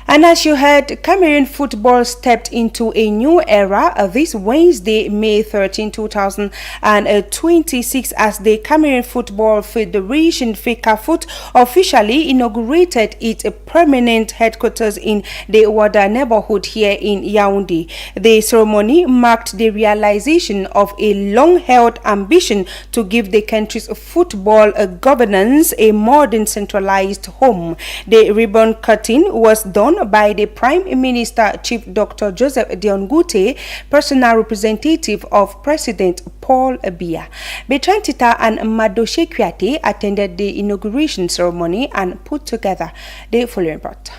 And as you heard, Cameroon football stepped into a new era this Wednesday, May 13, 2026, as the Cameroon Football Federation FECAFOOT officially inaugurated its permanent headquarters in the Ouada neighborhood here in Yaoundé. The ceremony marked the realization of a long-held ambition to give the country's football governance a modern centralized home. The ribbon cutting was done by the Prime Minister Chief Dr. Joseph Dion Ngute, personal representative of President Paul Biya. Bertrand Tita and Madoshe Kwiate attended the inauguration ceremony and put together the following report.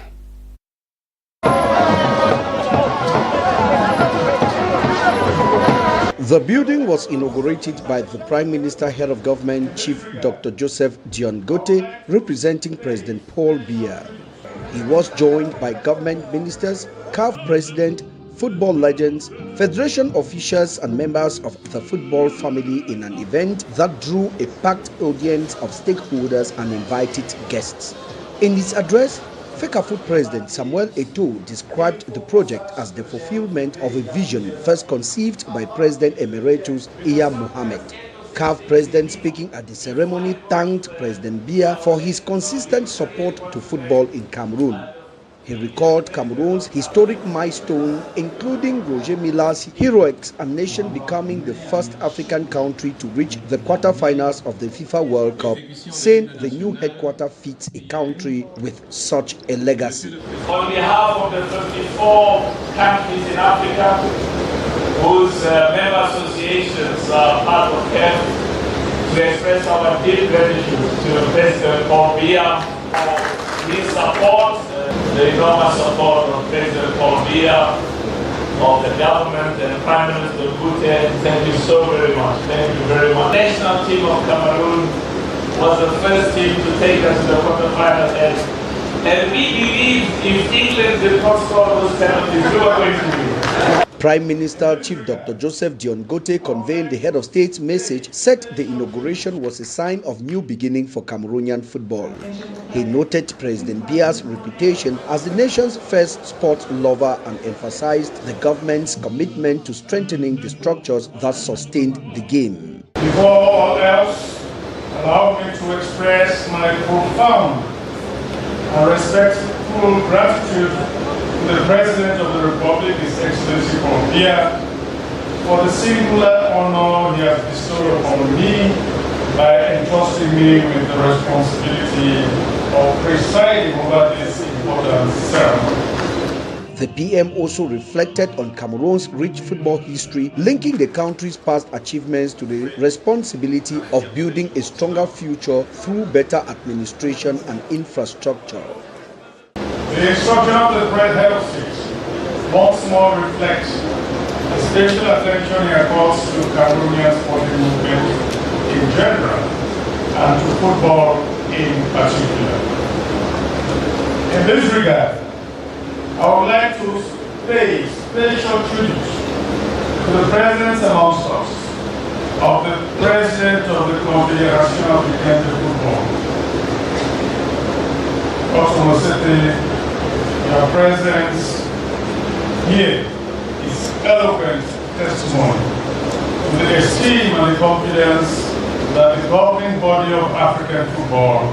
The building was inaugurated by the Prime Minister, Head of Government, Chief Dr. Joseph Dion Ngute, representing President Paul Biya. He was joined by government ministers, CAF president, football legends, federation officials and members of the football family in an event that drew a packed audience of stakeholders and invited guests. In his address, FECAFOOT President Samuel Eto'o described the project as the fulfillment of a vision first conceived by President Emeritus Iya Mohammed. CAF President, speaking at the ceremony, thanked President Biya for his consistent support to football in Cameroon. He recalled Cameroon's historic milestone, including Roger Mila's heroics and nation becoming the first African country to reach the quarterfinals of the FIFA World Cup, saying the new headquarters fits a country with such a legacy. On behalf of the 54 countries in Africa, whose member associations are part of CAF, to express our deep gratitude to President Paul Biya for his support, the enormous support of President Paul Biya, of the government and Prime Minister Ngute. Thank you so very much. Thank you very much. The national team of Cameroon was the first team to take us to the quarterfinals, and we believe if England did not score those penalties, we were going to win. Prime Minister Chief Dr. Joseph Dion Ngute, conveying the head of state's message, said the inauguration was a sign of new beginning for Cameroonian football. He noted President Biya's reputation as the nation's first sport lover and emphasized the government's commitment to strengthening the structures that sustained the game. Before all else, allow me to express my profound and respectful gratitude to the President of the Republic, His Excellency Paul Biya, for the singular honor he has bestowed upon me by entrusting me with the responsibility of presiding over this important ceremony. The PM also reflected on Cameroon's rich football history, linking the country's past achievements to the responsibility of building a stronger future through better administration and infrastructure. The instruction of the head of state once more reflects the special attention he accords to Cameroonian sporting movement in general and to football in particular. In this regard, I would like to pay special tribute to the presence amongst us of the President of the Confederation of the Football, Dr. Mosete. Your presence here is eloquent testimony to the esteem and the confidence that the governing body of African football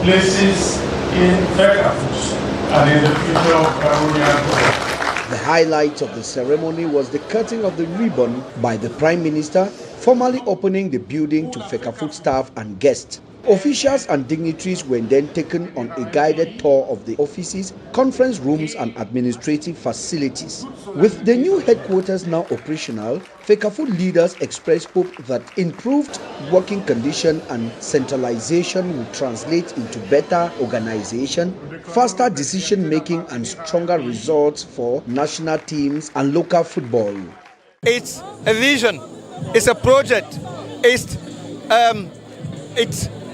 places in FECAFOOT and in the future of Cameroonian football. The highlight of the ceremony was the cutting of the ribbon by the Prime Minister, formally opening the building to FECAFOOT staff and guests. Officials and dignitaries were then taken on a guided tour of the offices, conference rooms and administrative facilities. With the new headquarters now operational, FECAFOOT leaders expressed hope that improved working condition and centralization will translate into better organization, faster decision-making and stronger results for national teams and local football. It's a vision, it's a project, it's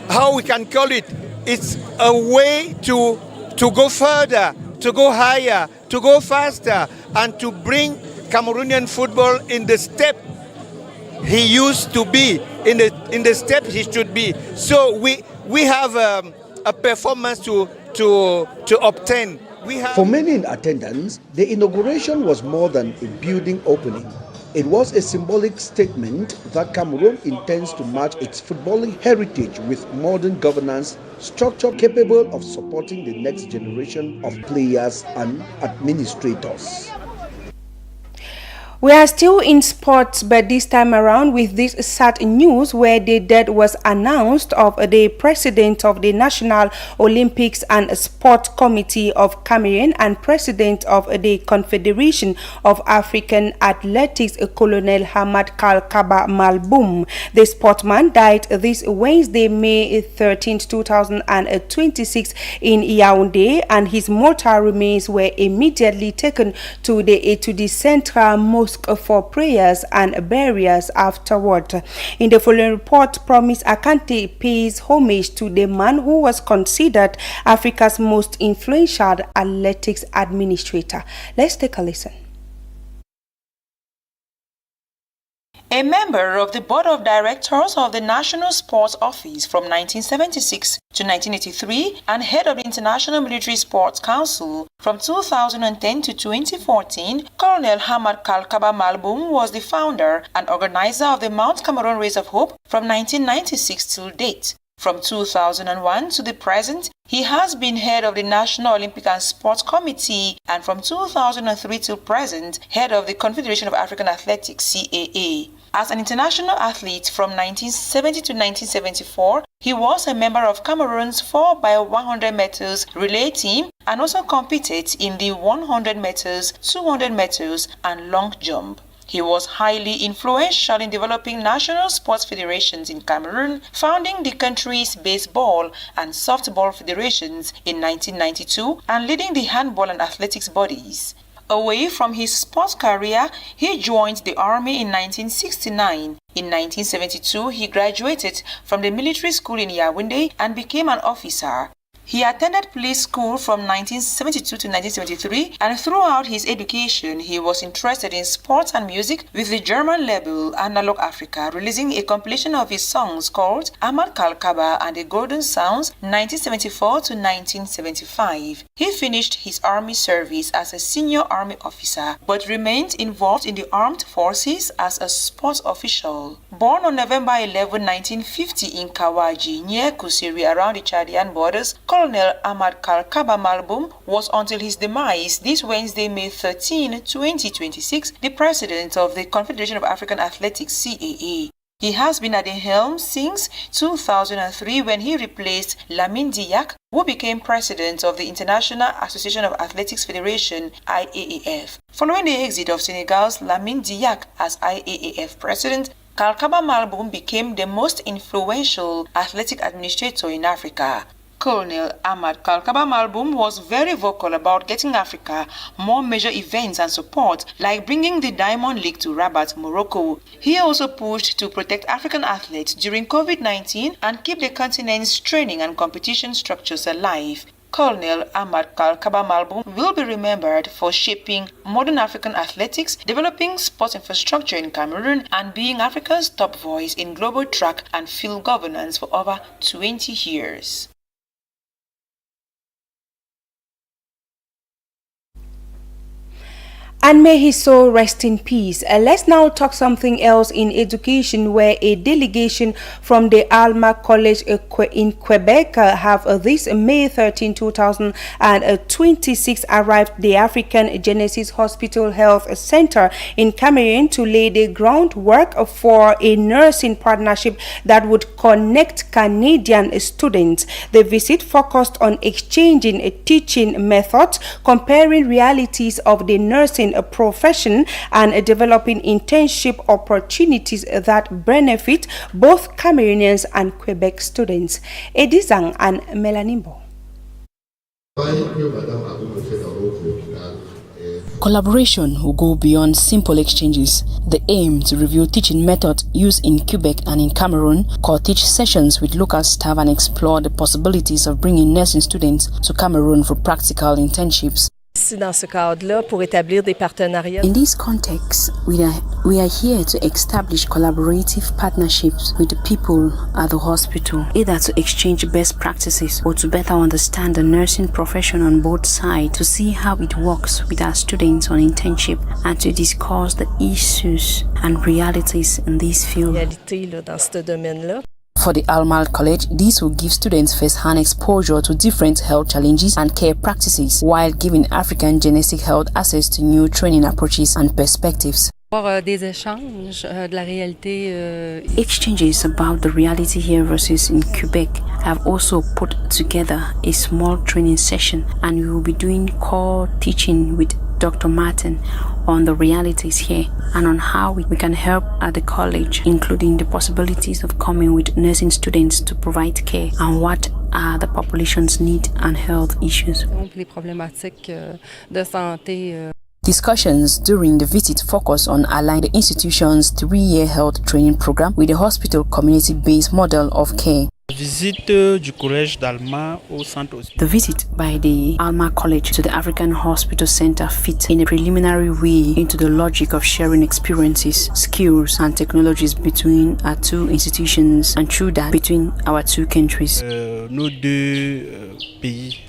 how we can call it, it's a way to go further, to go higher, to go faster, and to bring Cameroonian football in the step he used to be, in the step he should be. So we have a performance to obtain For many in attendance, the inauguration was more than a building opening. It was a symbolic statement that Cameroon intends to match its footballing heritage with modern governance structure capable of supporting the next generation of players and administrators. We are still in sports, but this time around with this sad news where the death was announced of the president of the National Olympics and Sport Committee of Cameroon and president of the Confederation of African Athletics, Colonel Hamad Kalkaba Malboum. The sportsman died this Wednesday, May 13, 2026 in Yaoundé, and his mortal remains were immediately taken to the central mosque for prayers and burials afterward. In the following report, Promise Akante pays homage to the man who was considered Africa's most influential athletics administrator. Let's take a listen. A member of the Board of Directors of the National Sports Office from 1976 to 1983 and head of the International Military Sports Council from 2010 to 2014, Colonel Hamad Kalkaba Malboum was the founder and organizer of the Mount Cameroon Race of Hope from 1996 till date. From 2001 to the present, he has been head of the National Olympic and Sports Committee, and from 2003 till present, head of the Confederation of African Athletics, CAA. As an international athlete from 1970 to 1974, he was a member of Cameroon's 4x100 meters relay team and also competed in the 100 meters, 200 meters, and long jump. He was highly influential in developing national sports federations in Cameroon, founding the country's baseball and softball federations in 1992 and leading the handball and athletics bodies. Away from his sports career, he joined the army in 1969. In 1972, he graduated from the military school in Yaoundé and became an officer. He attended police school from 1972 to 1973, and throughout his education, he was interested in sports and music with the German label Analog Africa, releasing a compilation of his songs called Hamad Kalkaba and the Golden Sounds 1974 to 1975. He finished his army service as a senior army officer, but remained involved in the armed forces as a sports official. Born on November 11, 1950 in Kawaji, near Kusiri around the Chadian borders, Colonel Hamad Kalkaba Malboum was until his demise this Wednesday, May 13, 2026, the president of the Confederation of African Athletics, CAA. He has been at the helm since 2003 when he replaced Lamine Diack, who became president of the International Association of Athletics Federation, IAAF. Following the exit of Senegal's Lamine Diack as IAAF president, Kalkaba Malboum became the most influential athletic administrator in Africa. Colonel Hamad Kalkaba Malboum was very vocal about getting Africa more major events and support, like bringing the Diamond League to Rabat, Morocco. He also pushed to protect African athletes during COVID-19 and keep the continent's training and competition structures alive. Colonel Hamad Kalkaba Malboum will be remembered for shaping modern African athletics, developing sports infrastructure in Cameroon, and being Africa's top voice in global track and field governance for over 20 years. And may his soul rest in peace. Let's now talk something else in education, where a delegation from the Alma College in Quebec have this May 13, 2026 arrived the African Genesis Hospital Health Center in Cameroon to lay the groundwork for a nursing partnership that would connect Canadian students. The visit focused on exchanging teaching methods, comparing realities of the nursing profession, and developing internship opportunities that benefit both Cameroonians and Quebec students. Edizang and Melanimbo. Collaboration will go beyond simple exchanges. The aim to review teaching methods used in Quebec and in Cameroon, co-teach sessions with local staff, and explore the possibilities of bringing nursing students to Cameroon for practical internships. aussi dans ce cadre-là pour établir des partenariats. In this context, we are here to establish collaborative partnerships with the people at the hospital, either to exchange best practices or to better understand the nursing profession on both sides, to see how it works with our students on internship, and to discuss the issues and realities in this field. Dans ce domaine-là. For the Alma College, this will give students first-hand exposure to different health challenges and care practices, while giving African genetic health access to new training approaches and perspectives. Des échanges de la réalité. Exchanges about the reality here versus in Quebec. Have also put together a small training session, and we will be doing core teaching with Dr. Martin on the realities here and on how we can help at the college, including the possibilities of coming with nursing students to provide care and what are the population's needs and health issues. Les problématiques de santé. Discussions during the visit focus on aligning the institution's 3-year health training program with the hospital community-based model of care. Visite du collège d'Alma au centre hospitalier. The visit by the Alma College to the African Hospital Center fit in a preliminary way into the logic of sharing experiences, skills, and technologies between our two institutions, and through that, between our two countries. Nos deux pays.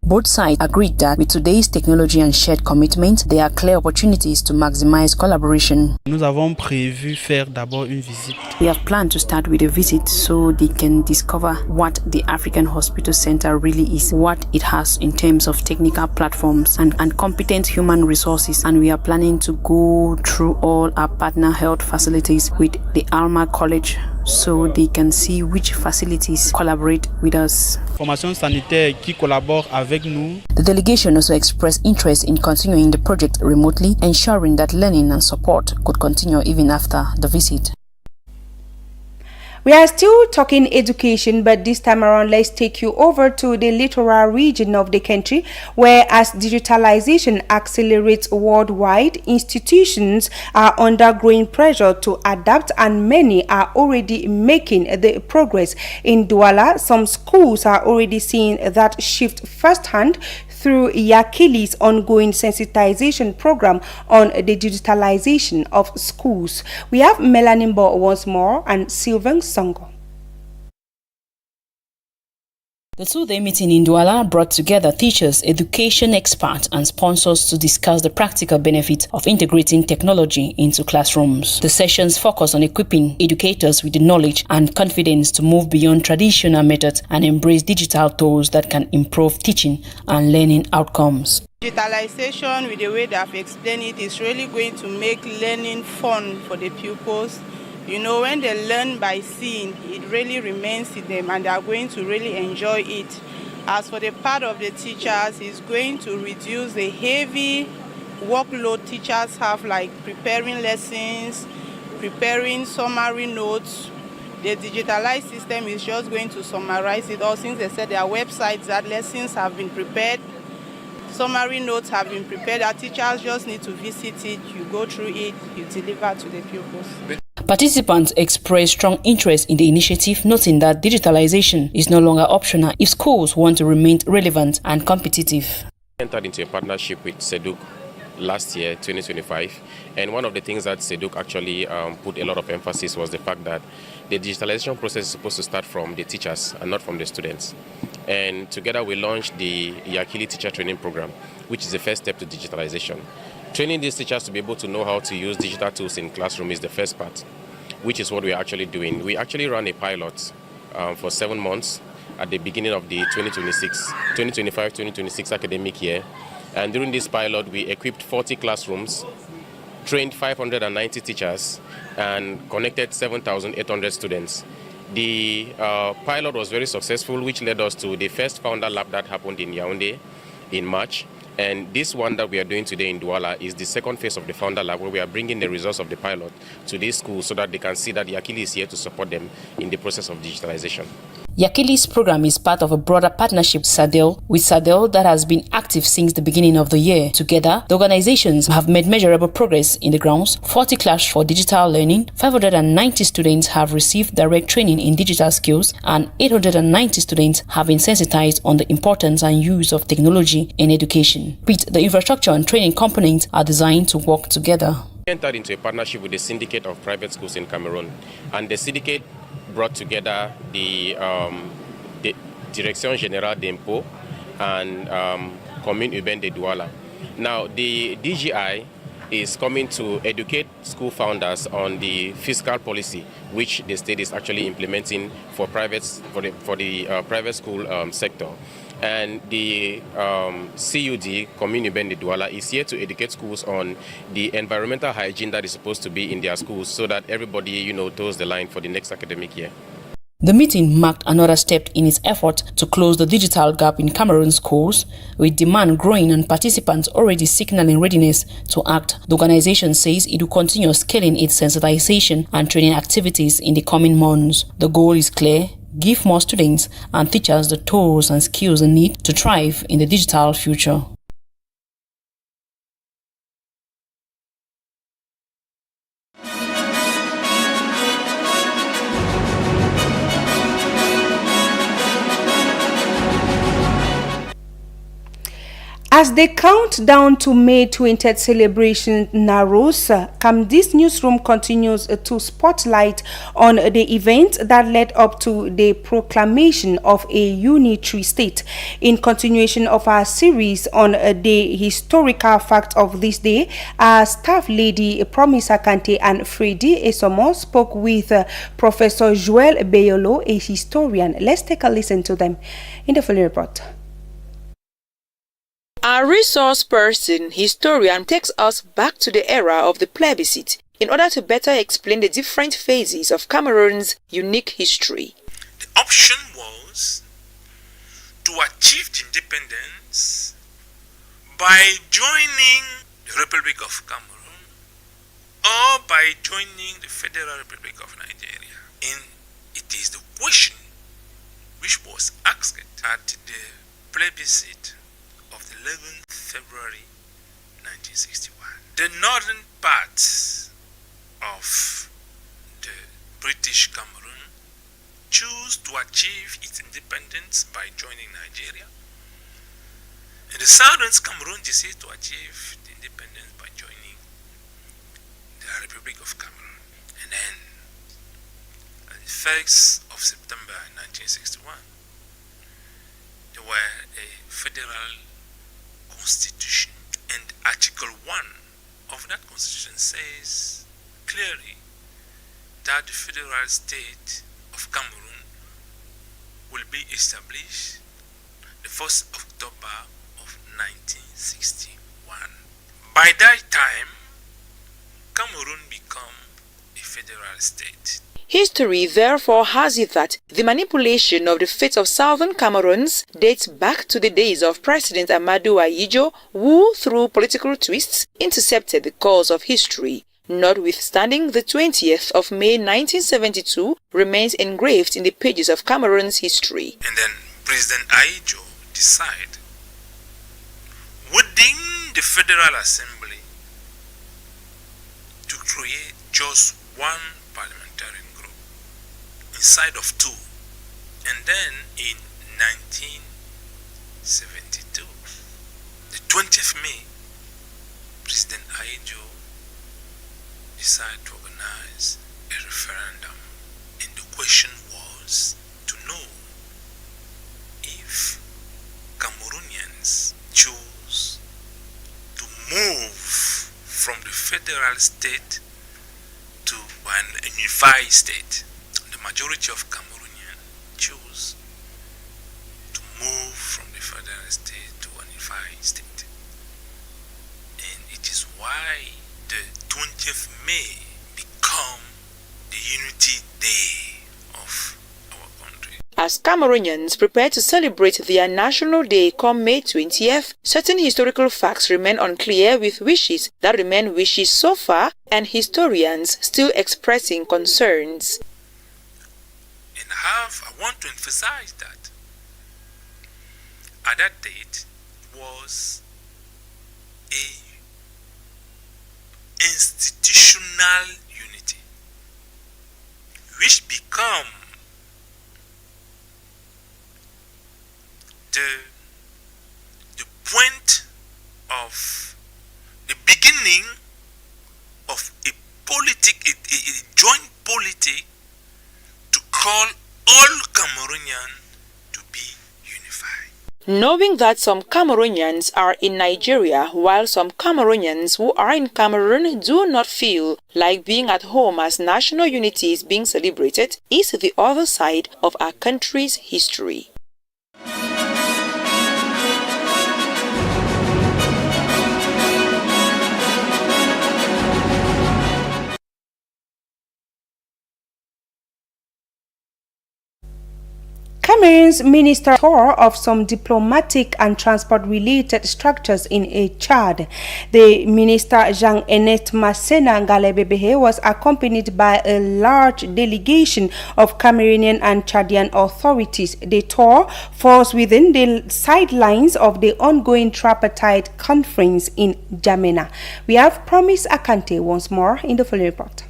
Both sides agreed that with today's technology and shared commitment, there are clear opportunities to maximize collaboration. Nous avons prévu faire d'abord une visite. We have planned to start with a visit so they can discover what the African Hospital Center really is, what it has in terms of technical platforms and competent human resources, and we are planning to go through all our partner health facilities with the Alma College so they can see which facilities collaborate with us. Formation sanitaire qui collabore avec nous. The delegation also expressed interest in continuing the project remotely, ensuring that learning and support could continue even after the visit. We are still talking education, but this time around, let's take you over to the littoral region of the country, where as digitalization accelerates worldwide, institutions are under growing pressure to adapt, and many are already making the progress. In Douala, some schools are already seeing that shift firsthand through Yakili's ongoing sensitization program on the digitalization of schools. We have Melanie Bo once more and Sylvain Songo. The two-day meeting in Douala brought together teachers, education experts, and sponsors to discuss the practical benefits of integrating technology into classrooms. The sessions focus on equipping educators with the knowledge and confidence to move beyond traditional methods and embrace digital tools that can improve teaching and learning outcomes. Digitalization, with the way that I've explained it, is really going to make learning fun for the pupils. You know, when they learn by seeing, it really remains in them and they are going to really enjoy it. As for the part of the teachers, it's going to reduce the heavy workload teachers have, like preparing lessons, preparing summary notes. The digitalized system is just going to summarize it all. Since they said there are websites that lessons have been prepared, summary notes have been prepared, our teachers just need to visit it, you go through it, you deliver to the pupils. Participants expressed strong interest in the initiative, noting that digitalization is no longer optional if schools want to remain relevant and competitive. We entered into a partnership with SEDUC last year, 2025, and one of the things that SEDUC actually put a lot of emphasis was the fact that the digitalization process is supposed to start from the teachers and not from the students. And together we launched the Yakili Teacher Training Program, which is the first step to digitalization. Training these teachers to be able to know how to use digital tools in classroom is the first part, which is what we're actually doing. We actually ran a pilot for 7 months at the beginning of the 2025-2026 academic year. And during this pilot, we equipped 40 classrooms, trained 590 teachers, and connected 7,800 students. The pilot was very successful, which led us to the first Founder Lab that happened in Yaoundé in March. And this one that we are doing today in Douala is the second phase of the Founder Lab, where we are bringing the results of the pilot to these schools so that they can see that Yakili is here to support them in the process of digitalization. Yakili's program is part of a broader partnership with SADEL that has been active since the beginning of the year. Together, the organizations have made measurable progress in the grounds. 40 class for digital learning, 590 students have received direct training in digital skills, and 890 students have been sensitized on the importance and use of technology in education. The infrastructure and training components are designed to work together. We entered into a partnership with the Syndicate of Private Schools in Cameroon, and the syndicate brought together the Direction Générale d'Impôts and Commune Urbaine de Douala. Now, the DGI is coming to educate school founders on the fiscal policy which the state is actually implementing for the private school sector. And the CUD, Commune Urbaine de Douala, is here to educate schools on the environmental hygiene that is supposed to be in their schools so that everybody, toes the line for the next academic year. The meeting marked another step in its effort to close the digital gap in Cameroon schools, with demand growing and participants already signaling readiness to act. The organization says it will continue scaling its sensitization and training activities in the coming months. The goal is clear: give more students and teachers the tools and skills they need to thrive in the digital future. As the countdown to May 20th celebration narrows, this newsroom continues to spotlight on the event that led up to the proclamation of a unitary state. In continuation of our series on the historical fact of this day, our staff lady Promise Akante and Freddy Esomo spoke with Professor Joel Beyolo, a historian. Let's take a listen to them in the following report. Our resource person, historian, takes us back to the era of the plebiscite in order to better explain the different phases of Cameroon's unique history. The option was to achieve the independence by joining the Republic of Cameroon or by joining the Federal Republic of Nigeria. And it is the question which was asked at the plebiscite of the 11th February 1961. The northern parts of the British Cameroon chose to achieve its independence by joining Nigeria, and the southern Cameroon decided to achieve the independence by joining the Republic of Cameroon. And then, on the 1st of September 1961, there were a federal constitution, and Article 1 of that constitution says clearly that the federal state of Cameroon will be established the 1st of October of 1961. By that time, Cameroon became a federal state. History therefore has it that the manipulation of the fate of southern Cameroons dates back to the days of President Amadou Ahidjo, who, through political twists, intercepted the course of history. Notwithstanding, the 20th of May 1972 remains engraved in the pages of Cameroon's history. And then President Ahidjo decided within the Federal Assembly to create just one parliamentary group inside of two. And then in 1972, the 20th May, President Ahidjo decided to organize a referendum, and the question was to know if Cameroonians choose to move from the federal state to an unified state. The majority of Cameroonians choose to move from the federal state to an unified state. And it is why the 20th May become the Unity Day of our country. As Cameroonians prepare to celebrate their National Day come May 20th, certain historical facts remain unclear, with wishes that remain wishes so far, and historians still expressing concerns. And I want to emphasize that at that date was a institutional unity which become the point of the beginning of a joint politic to call all Cameroonians to be unified. Knowing that some Cameroonians are in Nigeria while some Cameroonians who are in Cameroon do not feel like being at home as national unity is being celebrated is the other side of our country's history. Cameroon's minister tour of some diplomatic and transport-related structures in Chad. The minister Jean-Ernest Masséna Ngalé-Bébéhé was accompanied by a large delegation of Cameroonian and Chadian authorities. The tour falls within the sidelines of the ongoing tripartite conference in N'Djamena. We have Promise Akante once more in the following report.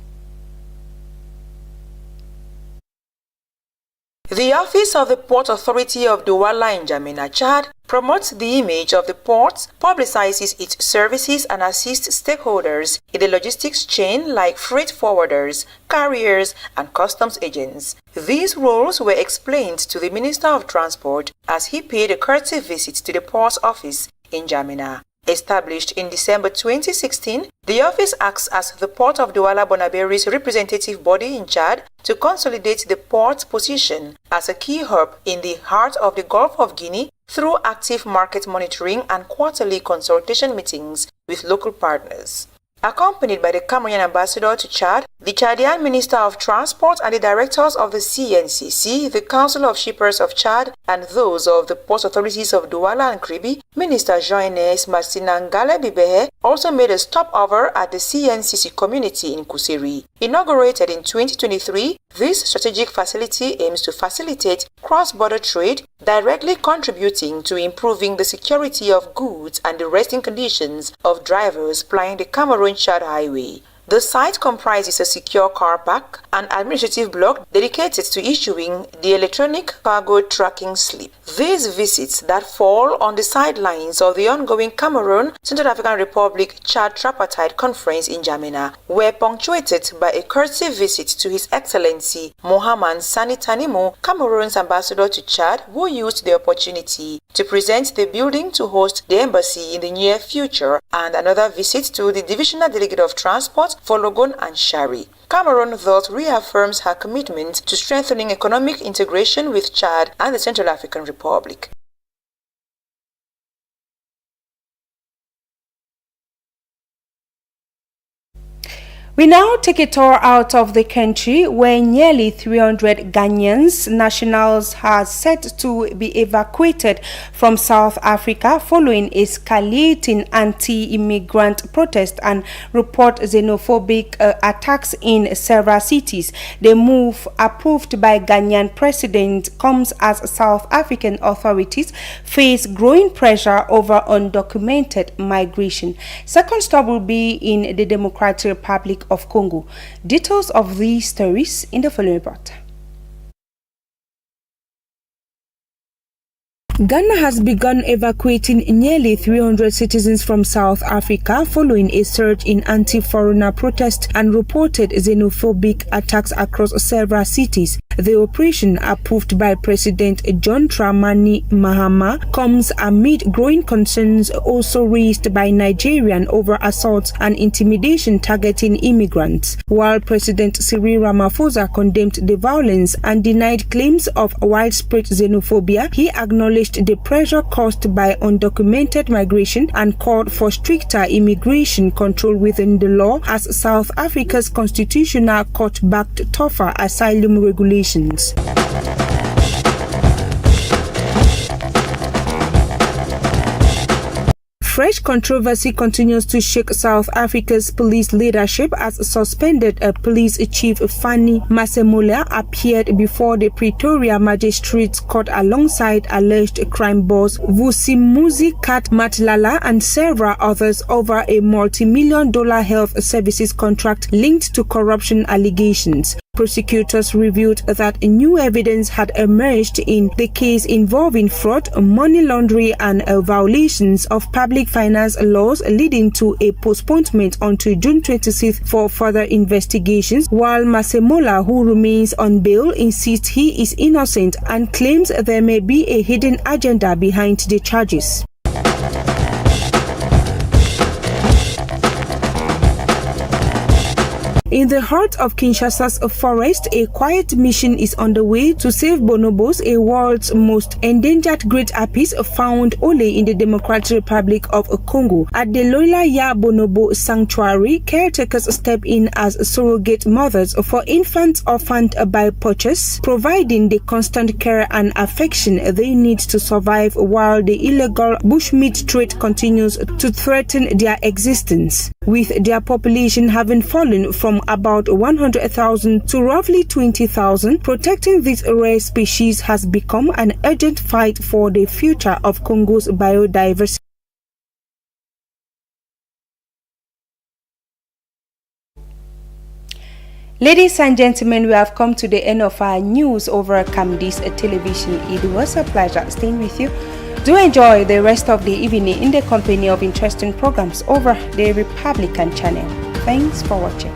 The Office of the Port Authority of Douala in N'Djamena, Chad, promotes the image of the port, publicizes its services and assists stakeholders in the logistics chain like freight forwarders, carriers, and customs agents. These roles were explained to the Minister of Transport as he paid a courtesy visit to the port's office in N'Djamena. Established in December 2016, the office acts as the Port of Douala-Bonabéri's representative body in Chad to consolidate the port's position as a key hub in the heart of the Gulf of Guinea through active market monitoring and quarterly consultation meetings with local partners. Accompanied by the Cameroonian ambassador to Chad, the Chadian Minister of Transport and the directors of the CNCC, the Council of Shippers of Chad, and those of the port authorities of Douala and Kribi, Minister Jean-Ernest Masséna Ngalé-Bébéhé also made a stopover at the CNCC community in Kuseri. Inaugurated in 2023, this strategic facility aims to facilitate cross-border trade, directly contributing to improving the security of goods and the resting conditions of drivers plying the Cameroon-Chad highway. The site comprises a secure car park, an administrative block dedicated to issuing the electronic cargo tracking slip. These visits that fall on the sidelines of the ongoing Cameroon Central African Republic Chad Tripartite Conference in N'Djamena were punctuated by a courtesy visit to His Excellency Mohamed Sani Tanimo, Cameroon's ambassador to Chad, who used the opportunity to present the building to host the embassy in the near future, and another visit to the Divisional Delegate of Transport for Logon and Shari. Cameroon thus reaffirms her commitment to strengthening economic integration with Chad and the Central African Republic. We now take a tour out of the country where nearly 300 Ghanaians nationals are set to be evacuated from South Africa following escalating anti-immigrant protests and report xenophobic attacks in several cities. The move, approved by Ghanaian president, comes as South African authorities face growing pressure over undocumented migration. Second stop will be in the Democratic Republic of Congo. Details of these stories in the following report. Ghana has begun evacuating nearly 300 citizens from South Africa following a surge in anti-foreigner protests and reported xenophobic attacks across several cities. The operation, approved by President John Dramani Mahama, comes amid growing concerns also raised by Nigerians over assaults and intimidation targeting immigrants. While President Cyril Ramaphosa condemned the violence and denied claims of widespread xenophobia, he acknowledged the pressure caused by undocumented migration and called for stricter immigration control within the law as South Africa's constitutional court backed tougher asylum regulations. fresh controversy continues to shake South Africa's police leadership as suspended police chief Fanny Masemola appeared before the Pretoria Magistrates Court alongside alleged crime boss Vusimuzi Kat Matlala and several others over a multi-million-dollar health services contract linked to corruption allegations. Prosecutors revealed that new evidence had emerged in the case involving fraud, money laundering and violations of public finance laws, leading to a postponement until June 26th for further investigations, while Masemola, who remains on bail, insists he is innocent and claims there may be a hidden agenda behind the charges. In the heart of Kinshasa's forest, a quiet mission is underway to save bonobos, a world's most endangered great apis found only in the Democratic Republic of Congo. At the Loila Ya Bonobo Sanctuary, caretakers step in as surrogate mothers for infants orphaned by poachers, providing the constant care and affection they need to survive while the illegal bushmeat trade continues to threaten their existence. With their population having fallen from about 100,000 to roughly 20,000, protecting this rare species has become an urgent fight for the future of Congo's biodiversity. Ladies and gentlemen, we have come to the end of our news over Camdis television. It was a pleasure staying with you. Do enjoy the rest of the evening in the company of interesting programs over the Republican channel. Thanks for watching.